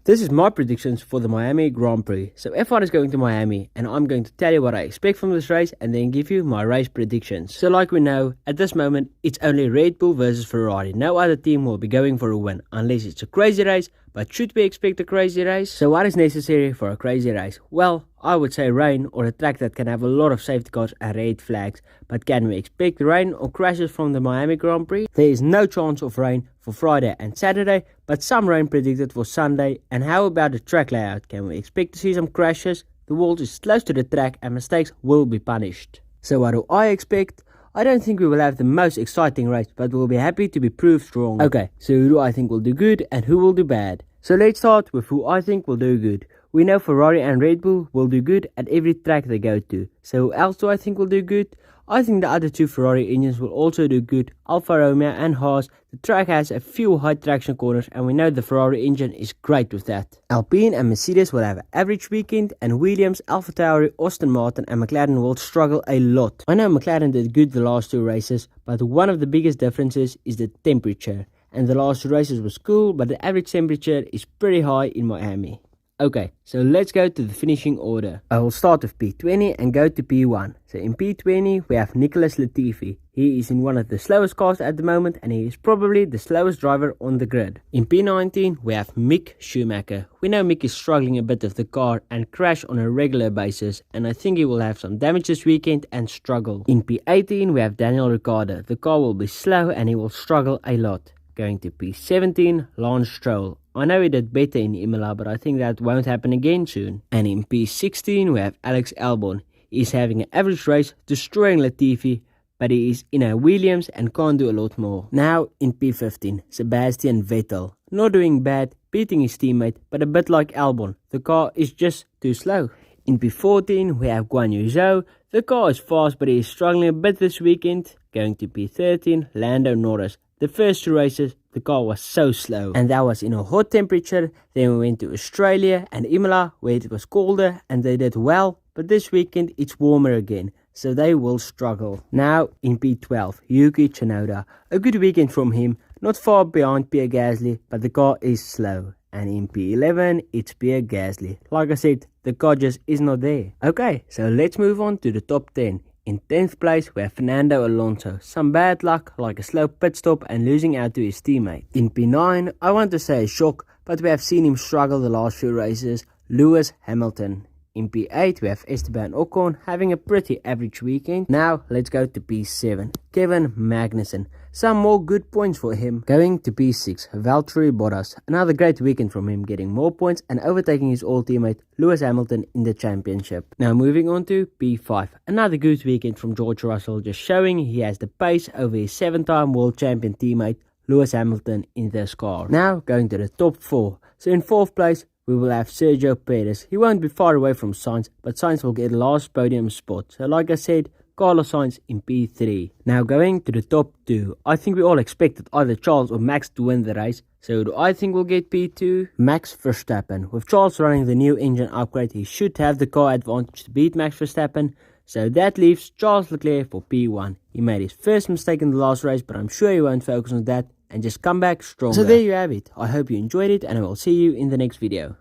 This is my predictions for the Miami Grand Prix. So F1 is going to Miami and I'm going to tell you what I expect from this race and then give you my race predictions. So like we know, at this moment it's only Red Bull versus Ferrari. No other team will be going for a win unless it's a crazy race. But should we expect a crazy race? So what is necessary for a crazy race? Well, I would say rain or a track that can have a lot of safety cars and red flags. But can we expect rain or crashes from the Miami Grand Prix? There is no chance of rain for Friday and Saturday, but some rain predicted for Sunday. And how about the track layout? Can we expect to see some crashes? The wall is close to the track and mistakes will be punished. So what do I expect? I don't think we will have the most exciting race, but we'll be happy to be proved wrong. Okay, so who do I think will do good and who will do bad? So let's start with who I think will do good. We know Ferrari and Red Bull will do good at every track they go to. So who else do I think will do good? I think the other two Ferrari engines will also do good. Alfa Romeo and Haas. The track has a few high traction corners and we know the Ferrari engine is great with that. Alpine and Mercedes will have an average weekend and Williams, AlphaTauri, Aston Martin and McLaren will struggle a lot. I know McLaren did good the last two races, but one of the biggest differences is the temperature. And the last two races was cool, but the average temperature is pretty high in Miami. Okay, so let's go to the finishing order. I will start with P20 and go to P1. So in P20 we have Nicolas Latifi. He is in one of the slowest cars at the moment and he is probably the slowest driver on the grid. In P19 we have Mick Schumacher. We know Mick is struggling a bit with the car and crash on a regular basis and I think he will have some damage this weekend and struggle. In P18 we have Daniel Ricciardo. The car will be slow and he will struggle a lot. Going to P17, Lance Stroll. I know he did better in Imola, but I think that won't happen again soon. And in P16 we have Alex Albon. He's having an average race, destroying Latifi, but he is in a Williams and can't do a lot more. Now in P15, Sebastian Vettel. Not doing bad, beating his teammate, but a bit like Albon. The car is just too slow. In P14 we have Zhou. The car is fast, but he is struggling a bit this weekend. Going to P13, Lando Norris. The first two races, the car was so slow. And that was in a hot temperature. Then we went to Australia and Imola, where it was colder and they did well. But this weekend it's warmer again, so they will struggle. Now in P12, Yuki Tsunoda. A good weekend from him. Not far behind Pierre, but the car is slow. And in P11, it's Pierre Gasly. Like I said, the car just is not there. Okay, so let's move on to the top 10. In 10th place we have Fernando Alonso. Some bad luck like a slow pit stop and losing out to his teammate. In P9 I want to say a shock, but we have seen him struggle the last few races, Lewis Hamilton. In P8 we have Esteban Ocon having a pretty average weekend. Now let's go to P7, Kevin Magnussen. Some more good points for him. Going to P6, Valtteri Bottas. Another great weekend from him, getting more points and overtaking his old teammate Lewis Hamilton in the championship. Now moving on to P5. Another good weekend from George Russell, just showing he has the pace over his 7-time world champion teammate Lewis Hamilton in this car. Now going to the top 4. So in 4th place we will have Sergio Perez. He won't be far away from Sainz, but Sainz will get last podium spot. So like I said, Carlos Sainz in P3. Now going to the top 2. I think we all expected either Charles or Max to win the race. So who do I think will get P2? Max Verstappen. With Charles running the new engine upgrade, he should have the car advantage to beat Max Verstappen. So that leaves Charles Leclerc for P1. He made his first mistake in the last race, but I'm sure he won't focus on that and just come back stronger. So there you have it. I hope you enjoyed it and I will see you in the next video.